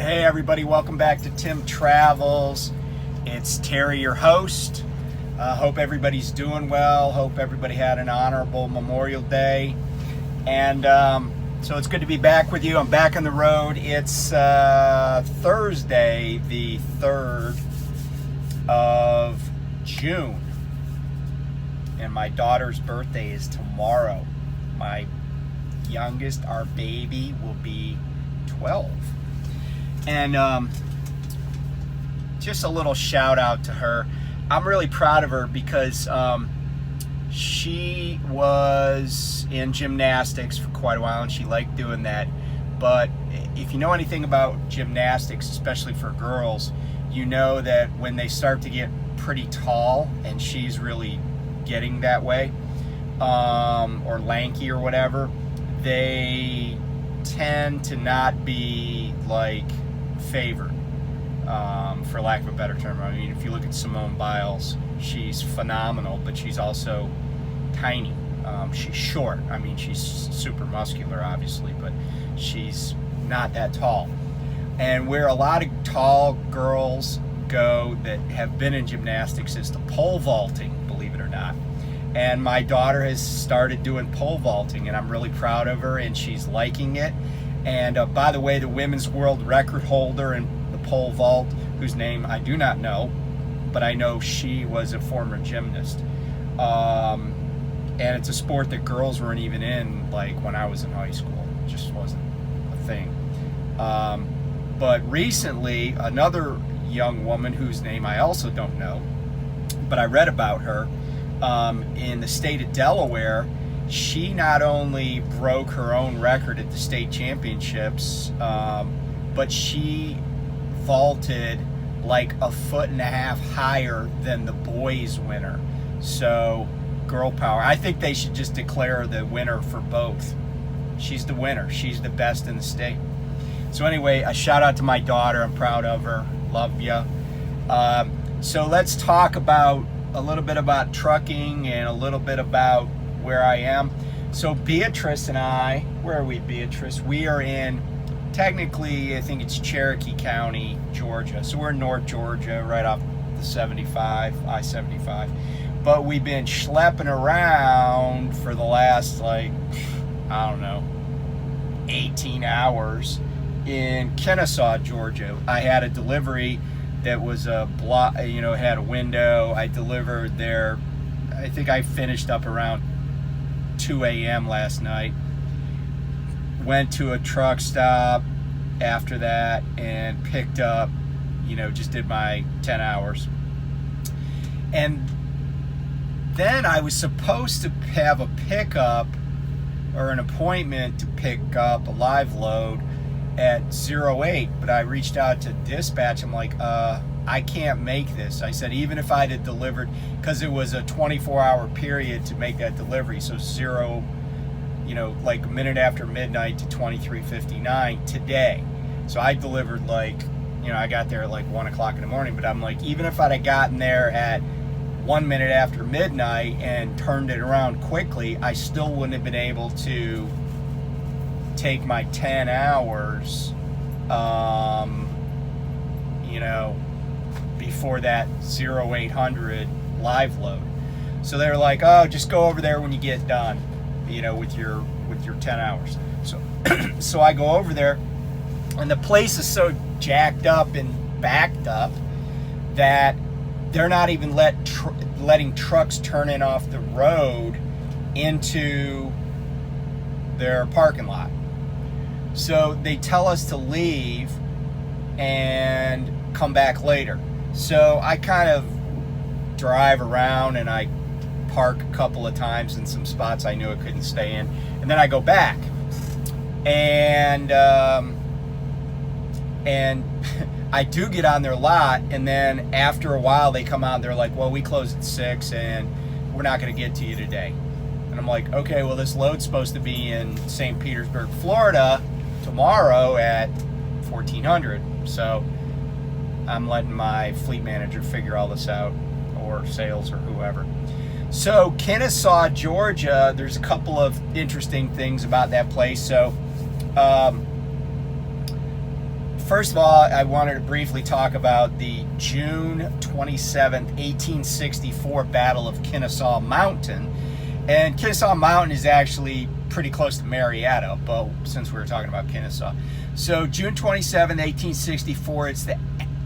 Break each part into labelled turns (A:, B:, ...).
A: Hey everybody, welcome back to Tim Travels. It's Terry, your host. Hope everybody's doing well. Hope everybody had an honorable Memorial Day. And so it's good to be back with you. I'm back on the road. It's Thursday, the 3rd of June. And my daughter's birthday is tomorrow. My youngest, our baby, will be 12. And just a little shout out to her. I'm really proud of her because she was in gymnastics for quite a while and she liked doing that. But if you know anything about gymnastics, especially for girls, you know that when they start to get pretty tall, and she's really getting that way, or lanky or whatever, they tend to not be like favored, for lack of a better term. I mean, if you look at Simone Biles, she's phenomenal, but she's also tiny. She's short. I mean, she's super muscular, obviously, but she's not that tall. And where a lot of tall girls go that have been in gymnastics is the pole vaulting, believe it or not. And my daughter has started doing pole vaulting, and I'm really proud of her, and she's liking it. And by the way, the women's world record holder in the pole vault, whose name I do not know, but I know she was a former gymnast. And it's a sport that girls weren't even in, like when I was in high school. It just wasn't a thing. But recently, another young woman whose name I also don't know, but I read about her, in the state of Delaware, she not only broke her own record at the state championships, but she vaulted like 1.5 feet higher than the boys winner. So girl power. I think they should just declare the winner for both. She's the winner. She's the best in the state. So anyway, a shout out to my daughter. I'm proud of her. Love ya. So let's talk about a little bit about trucking and a little bit about where I am. So Beatrice and I, where are we, Beatrice? We are in, technically, I think it's Cherokee County, Georgia. So we're in North Georgia, right off the 75, I-75. But we've been schlepping around for the last, like, I don't know, 18 hours in Kennesaw, Georgia. I had a delivery that was a block, had a window. I delivered there. I think I finished up around 2 a.m. last night. Went to a truck stop after that and picked up, just did my 10 hours. And then I was supposed to have a pickup or an appointment to pick up a live load at 08, but I reached out to dispatch. I'm like, I can't make this. I said, even if I'd have delivered, because it was a 24-hour period to make that delivery, so like a minute after midnight to 23:59 today. So I delivered I got there at like 1 o'clock in the morning, but I'm like, even if I'd have gotten there at 1 minute after midnight and turned it around quickly, I still wouldn't have been able to take my 10 hours, before that 0800 live load. So they were like, oh, just go over there when you get done, with your 10 hours. So I go over there, and the place is so jacked up and backed up that they're not even letting trucks turn in off the road into their parking lot. So they tell us to leave and come back later. So I kind of drive around and I park a couple of times in some spots I knew I couldn't stay in. And then I go back. And I do get on their lot, and then after a while they come out and they're like, well, we close at 6 and we're not going to get to you today. And I'm like, okay, well, this load's supposed to be in St. Petersburg, Florida tomorrow at 1400. So I'm letting my fleet manager figure all this out, or sales, or whoever. So Kennesaw, Georgia, there's a couple of interesting things about that place. So first of all, I wanted to briefly talk about the June 27th, 1864 Battle of Kennesaw Mountain. And Kennesaw Mountain is actually pretty close to Marietta, but since we were talking about Kennesaw. So June 27, 1864,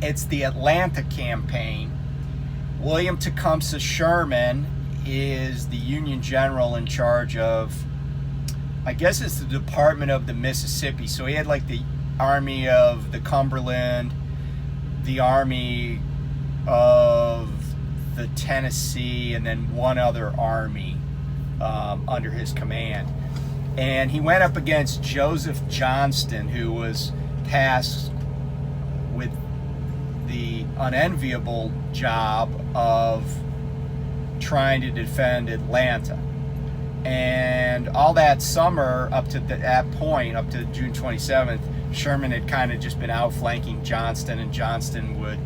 A: it's the Atlanta campaign. William Tecumseh Sherman is the Union general in charge of, I guess it's the Department of the Mississippi. So he had like the Army of the Cumberland, the Army of the Tennessee, and then one other army under his command. And he went up against Joseph Johnston, who was tasked with the unenviable job of trying to defend Atlanta. And all that summer up to that point, up to June 27th, Sherman had kind of just been outflanking Johnston, and Johnston would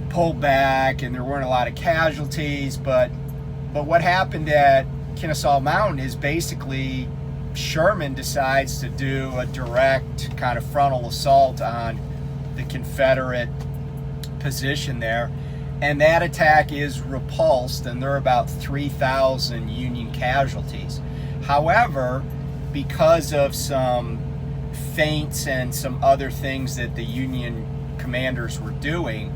A: pull back, and there weren't a lot of casualties. But what happened at Kennesaw Mountain is basically Sherman decides to do a direct kind of frontal assault on the Confederate position there, and that attack is repulsed, and there are about 3,000 Union casualties. However, because of some feints and some other things that the Union commanders were doing,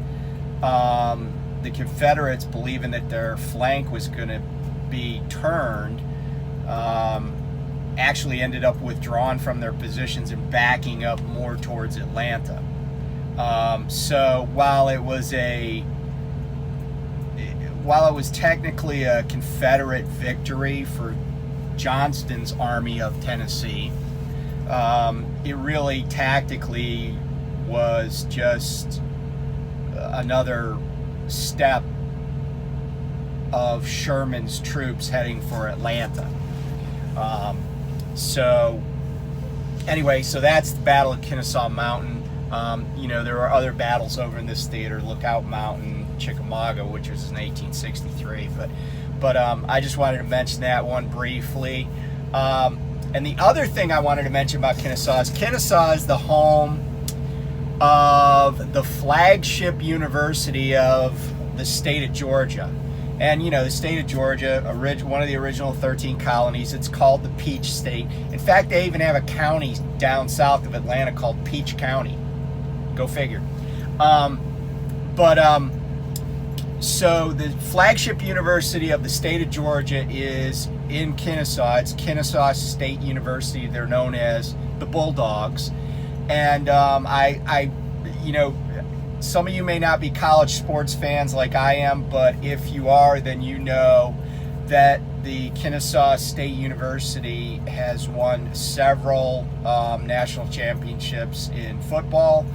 A: the Confederates, believing that their flank was going to be turned, actually ended up withdrawing from their positions and backing up more towards Atlanta. So while it was technically a Confederate victory for Johnston's Army of Tennessee, it really tactically was just another step of Sherman's troops heading for Atlanta. So anyway, so that's the Battle of Kennesaw Mountain. There were other battles over in this theater, Lookout Mountain, Chickamauga, which was in 1863. But I just wanted to mention that one briefly. And the other thing I wanted to mention about Kennesaw is the home of the flagship university of the state of Georgia. And, the state of Georgia, one of the original 13 colonies, it's called the Peach State. In fact, they even have a county down south of Atlanta called Peach County. Go figure. So the flagship university of the state of Georgia is in Kennesaw. It's Kennesaw State University. They're known as the Bulldogs. And some of you may not be college sports fans like I am, but if you are, then you know that the Kennesaw State University has won several national championships in football.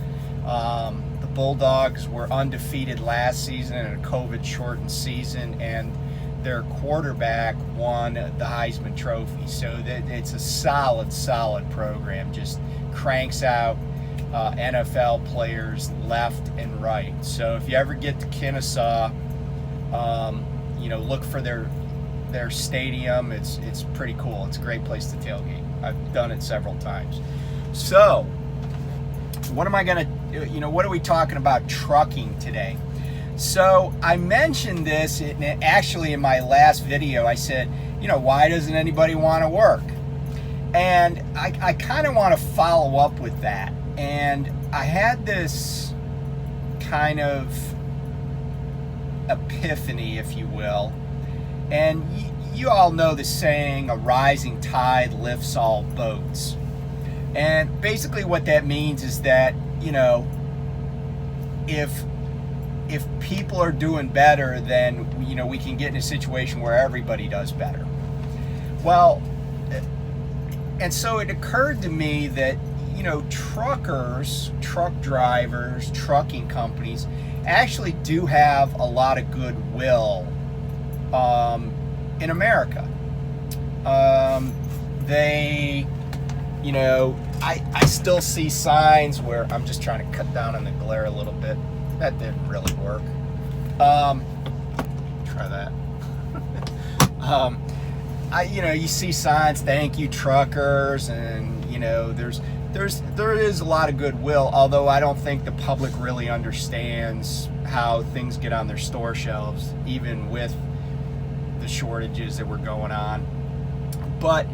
A: The Bulldogs were undefeated last season in a COVID-shortened season, and their quarterback won the Heisman Trophy. So it's a solid program. Just cranks out NFL players left and right. So if you ever get to Kennesaw, look for their stadium. It's pretty cool. It's a great place to tailgate. I've done it several times. So what are we talking about trucking today? So I mentioned this actually in my last video. I said, why doesn't anybody want to work? And I kind of want to follow up with that. And I had this kind of epiphany, if you will. And you all know the saying, a rising tide lifts all boats. And basically what that means is that, if people are doing better, then, we can get in a situation where everybody does better. Well, and so it occurred to me that, truckers, truck drivers, trucking companies actually do have a lot of goodwill in America. I still see signs where I'm just trying to cut down on the glare a little bit. That didn't really work. Try that. You see signs, thank you truckers, and there's there is a lot of goodwill, although I don't think the public really understands how things get on their store shelves, even with the shortages that were going on. But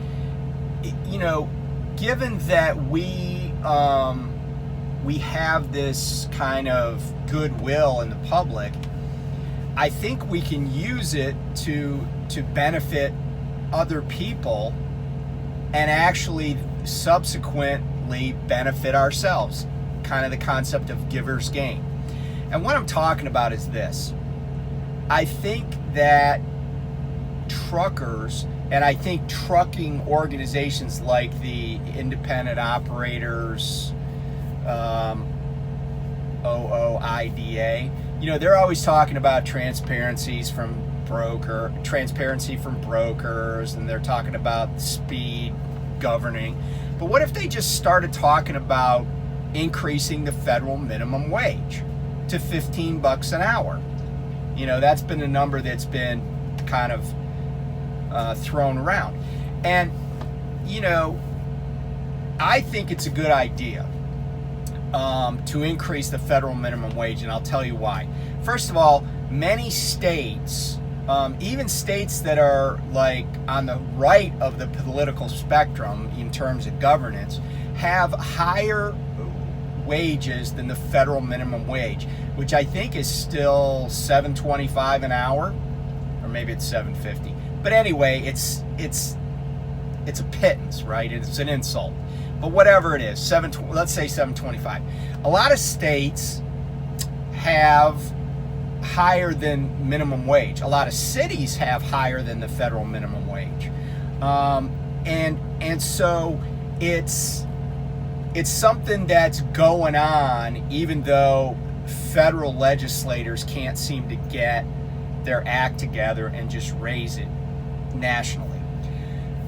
A: you know, given that we have this kind of goodwill in the public, I think we can use it to benefit other people and actually subsequently benefit ourselves. Kind of the concept of giver's gain. And what I'm talking about is this. I think that truckers, and I think trucking organizations like the independent operators, OOIDA, you know, they're always talking about transparency from brokers, and they're talking about speed governing. But what if they just started talking about increasing the federal minimum wage to $15 an hour? You know, that's been a number that's been kind of thrown around. And, you know, I think it's a good idea to increase the federal minimum wage, and I'll tell you why. First of all, many states, even states that are like on the right of the political spectrum in terms of governance, have higher wages than the federal minimum wage, which I think is still $7.25 an hour, or maybe it's $7.50. But anyway, it's a pittance, right? It's an insult. But whatever it is, let's say $7.25. A lot of states have higher than minimum wage. A lot of cities have higher than the federal minimum wage, and so it's something that's going on, even though federal legislators can't seem to get their act together and just raise it nationally.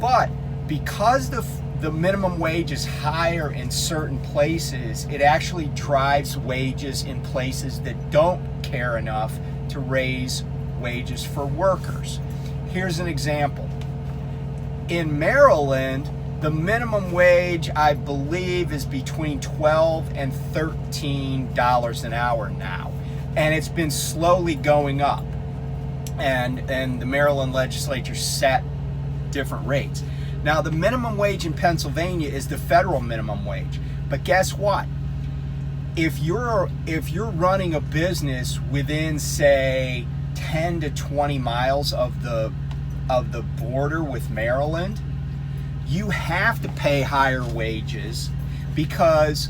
A: But because the minimum wage is higher in certain places, it actually drives wages in places that don't care enough to raise wages for workers. Here's an example. In Maryland, the minimum wage, I believe, is between $12 and $13 an hour now, and it's been slowly going up. And the Maryland legislature set different rates. Now, the minimum wage in Pennsylvania is the federal minimum wage. But guess what? If you're running a business within, say, 10 to 20 miles of the border with Maryland, you have to pay higher wages, because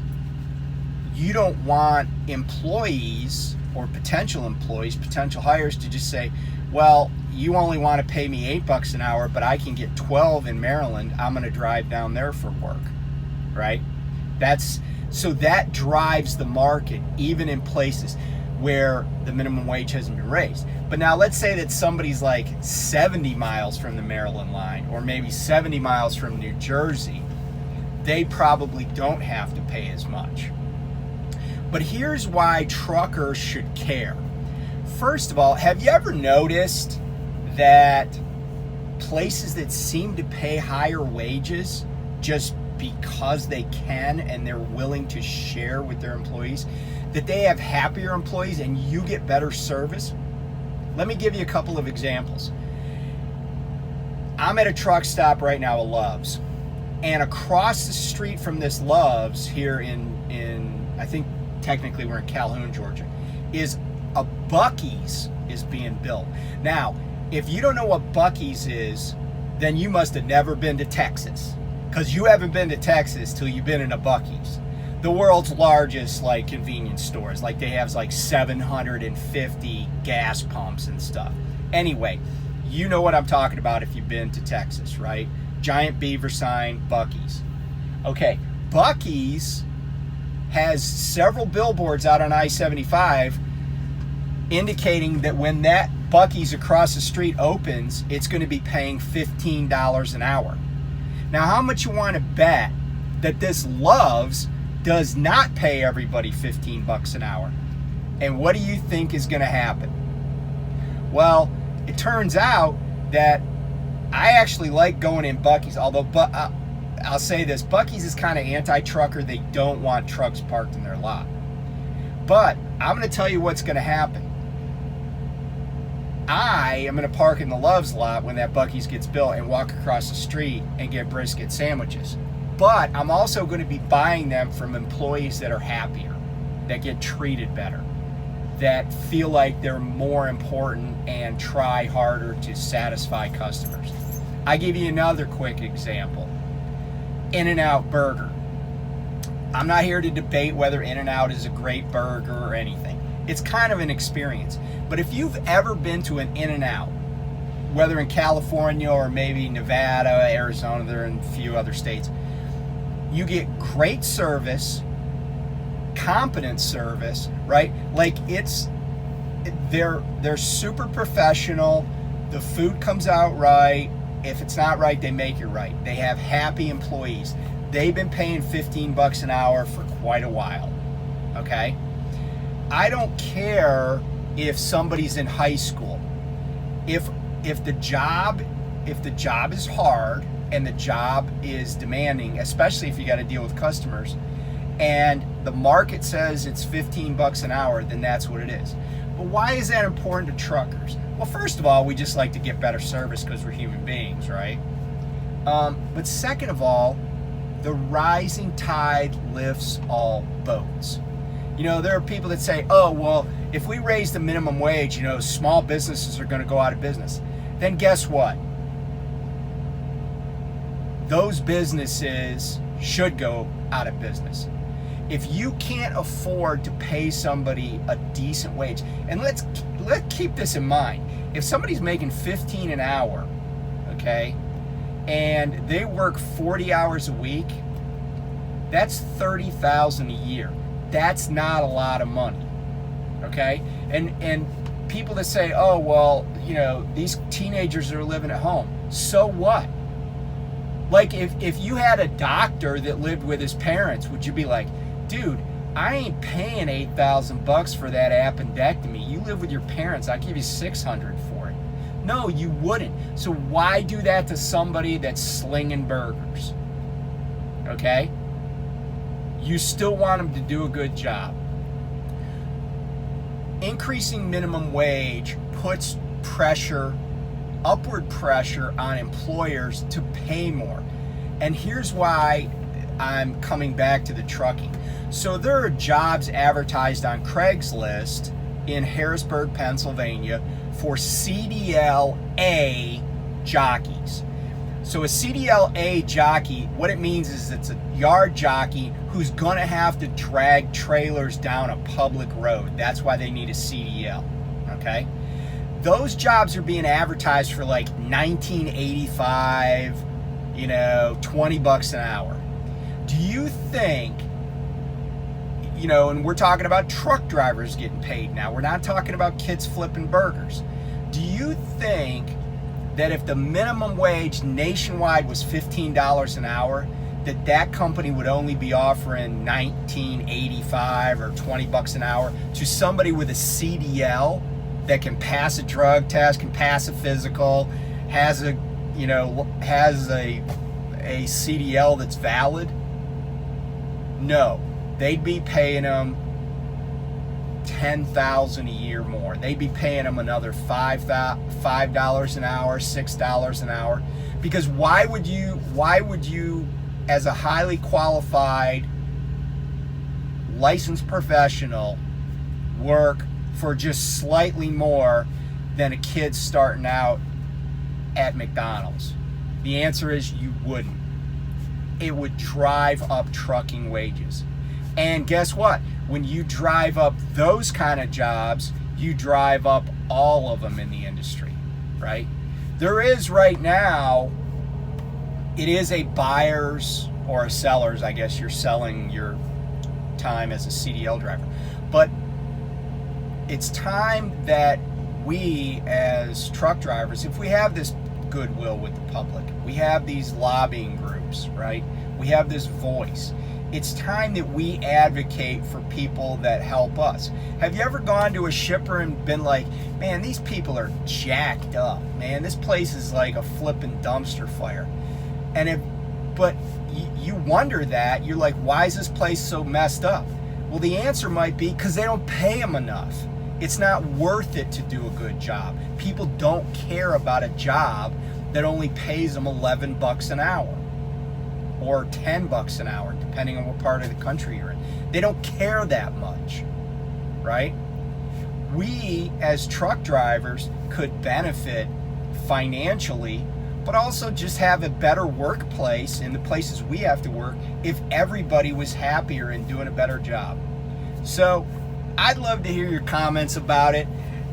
A: you don't want employees or potential employees, potential hires, to just say, well, you only want to pay me $8 an hour, but I can get 12 in Maryland. I'm going to drive down there for work, right? So that drives the market, even in places where the minimum wage hasn't been raised. But now let's say that somebody's like 70 miles from the Maryland line, or maybe 70 miles from New Jersey. They probably don't have to pay as much. But here's why truckers should care. First of all, have you ever noticed that places that seem to pay higher wages just because they can and they're willing to share with their employees, that they have happier employees and you get better service? Let me give you a couple of examples. I'm at a truck stop right now, a Love's, and across the street from this Love's here in I think technically we're in Calhoun, Georgia, is a Buc-ee's is being built. Now, if you don't know what Buc-ee's is, then you must have never been to Texas, because you haven't been to Texas till you've been in a Buc-ee's. The world's largest like convenience stores, like they have like 750 gas pumps and stuff. Anyway, you know what I'm talking about if you've been to Texas, right? Giant beaver sign, Buc-ee's. Okay, Buc-ee's has several billboards out on I-75 indicating that when that Buc-ee's across the street opens, it's going to be paying $15 an hour. Now, how much you want to bet that this Love's does not pay everybody $15 an hour? And what do you think is going to happen? Well, it turns out that I actually like going in Buc-ee's, although I'll say this, Buc-ee's is kind of anti-trucker. They don't want trucks parked in their lot. But I'm going to tell you what's going to happen. I am going to park in the Love's lot when that Buc-ee's gets built and walk across the street and get brisket sandwiches. But I'm also going to be buying them from employees that are happier, that get treated better, that feel like they're more important and try harder to satisfy customers. I give you another quick example. In-N-Out Burger. I'm not here to debate whether In-N-Out is a great burger or anything. It's kind of an experience. But if you've ever been to an In-N-Out, whether in California or maybe Nevada, Arizona, there are in a few other states, you get great service, competent service, right? Like they're super professional. The food comes out right. If it's not right, they make it right. They have happy employees. They've been paying $15 an hour for quite a while. Okay? I don't care if somebody's in high school. If the job is hard and the job is demanding, especially if you got to deal with customers, and the market says it's $15 an hour, then that's what it is. But why is that important to truckers? Well, first of all, we just like to get better service because we're human beings, right? But second of all, the rising tide lifts all boats. You know, there are people that say, oh, well, if we raise the minimum wage, you know, small businesses are going to go out of business. Then guess what? Those businesses should go out of business. If you can't afford to pay somebody a decent wage, and let's keep this in mind. If somebody's making $15 an hour, okay, and they work 40 hours a week, that's $30,000 a year. That's not a lot of money, okay? And people that say, oh, well, you know, these teenagers are living at home. So what? Like, if you had a doctor that lived with his parents, would you be like, dude, I ain't paying $8,000 for that appendectomy. You live with your parents. I'll give you $600 for it. No, you wouldn't. So why do that to somebody that's slinging burgers? Okay? You still want them to do a good job. Increasing minimum wage puts pressure, upward pressure on employers to pay more. And here's why I'm coming back to the trucking. So there are jobs advertised on Craigslist in Harrisburg, Pennsylvania for CDL-A jockeys. So a CDL-A jockey, what it means is it's a yard jockey who's going to have to drag trailers down a public road. That's why they need a CDL, okay? Those jobs are being advertised for like $19.85, you know, $20 an hour. Do you think, you know, and we're talking about truck drivers getting paid now. We're not talking about kids flipping burgers. Do you think that if the minimum wage nationwide was $15 an hour, that company would only be offering $19.85 or $20 an hour to somebody with a CDL that can pass a drug test, can pass a physical, has a CDL that's valid? No, they'd be paying them $10,000 a year more. They'd be paying them another $5 an hour, $6 an hour. Because why would you, as a highly qualified, licensed professional, work for just slightly more than a kid starting out at McDonald's? The answer is you wouldn't. It would drive up trucking wages. And guess what? When you drive up those kind of jobs, you drive up all of them in the industry, right? There is right now, it is a buyer's or a seller's, I guess you're selling your time as a CDL driver. But it's time that we as truck drivers, if we have this goodwill with the public, we have these lobbying groups, right? We have this voice. It's time that we advocate for people that help us. Have you ever gone to a shipper and been like, man, these people are jacked up, man. This place is like a flipping dumpster fire. But you wonder that. You're like, why is this place so messed up? Well, the answer might be because they don't pay them enough. It's not worth it to do a good job. People don't care about a job that only pays them 11 bucks an hour or 10 bucks an hour, depending on what part of the country you're in. They don't care that much, right? We as truck drivers could benefit financially, but also just have a better workplace in the places we have to work if everybody was happier and doing a better job. So I'd love to hear your comments about it.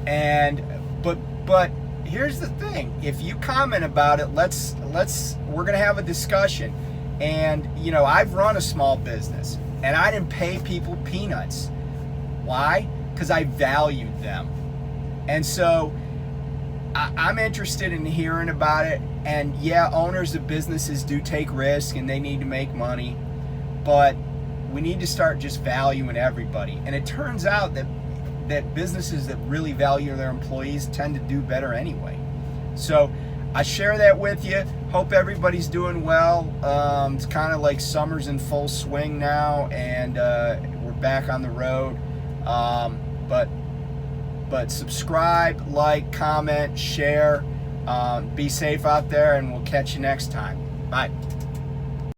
A: And but here's the thing: if you comment about it, we're gonna have a discussion. And you know, I've run a small business and I didn't pay people peanuts. Why? Because I valued them. And so I'm interested in hearing about it. And yeah, owners of businesses do take risk and they need to make money, but we need to start just valuing everybody. And it turns out that businesses that really value their employees tend to do better anyway. So I share that with you. Hope everybody's doing well. It's kind of like summer's in full swing now, and we're back on the road. But subscribe, like, comment, share. Be safe out there, and we'll catch you next time. Bye.